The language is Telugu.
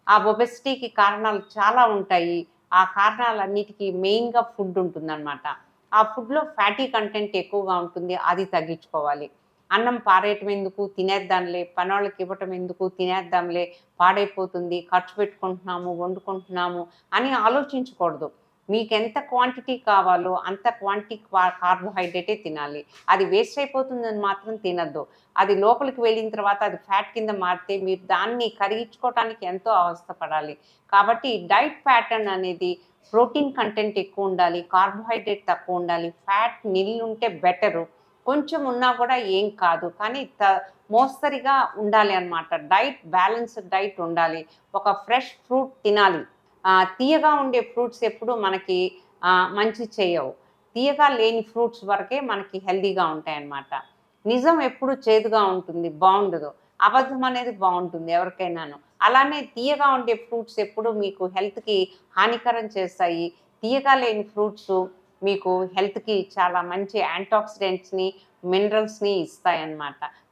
ఆ ఒబెసిటీకి కారణాలు చాలా ఉంటాయి. ఆ కారణాలన్నిటికి మెయిన్‌గా ఫుడ్ ఉంటుందనమాట. ఆ ఫుడ్‌లో ఫ్యాటీ కంటెంట్ ఎక్కువగా ఉంటుంది. అది తగ్గించుకోవాలి. అన్నం పారేయటం ఎందుకు? తినేద్దాంలే. పనోళ్ళకి ఇవ్వటం ఎందుకు? తినేద్దాంలే. పాడైపోతుంది. ఖర్చు పెట్టుకుంటున్నాము, వండుకుంటున్నాము అని ఆలోచించకూడదు. మీకెంత క్వాంటిటీ కావాలో అంత క్వాంటిటీ కార్బోహైడ్రేటే తినాలి. అది వేస్ట్ అయిపోతుందని మాత్రం తినొద్దు. అది లోపలికి వెళ్ళిన తర్వాత అది ఫ్యాట్ కింద మారితే మీరు దాన్ని కరిగించుకోవటానికి ఎంతో అవస్థ పడాలి. కాబట్టి డైట్ ప్యాటర్న్ అనేది ప్రోటీన్ కంటెంట్ ఎక్కువ ఉండాలి. కార్బోహైడ్రేట్ తక్కువ ఉండాలి. ఫ్యాట్ నిల్ ఉంటే బెటరు. కొంచెం ఉన్నా కూడా ఏం కాదు. కానీ మోస్తరుగా ఉండాలి అన్నమాట. బ్యాలెన్స్‌డ్ డైట్ ఉండాలి. ఒక ఫ్రెష్ ఫ్రూట్ తినాలి. తియ్యగా ఉండే ఫ్రూట్స్ ఎప్పుడూ మనకి మంచి చేయవు. తియ్యగా లేని ఫ్రూట్స్ వరకే మనకి హెల్తీగా ఉంటాయన్నమాట. నిజం ఎప్పుడు చేదుగా ఉంటుంది. బావుండదు. అబద్ధం అనేది బావుంటుంది ఎవరికైనాను. అలానే తియ్యగా ఉండే ఫ్రూట్స్ ఎప్పుడు మీకు హెల్త్‌కి హానికరం చేస్తాయి. తియ్యగా లేని ఫ్రూట్సు మీకు హెల్త్‌కి చాలా మంచి యాంటాక్సిడెంట్స్‌ని, మినరల్స్‌ని ఇస్తాయన్నమాట.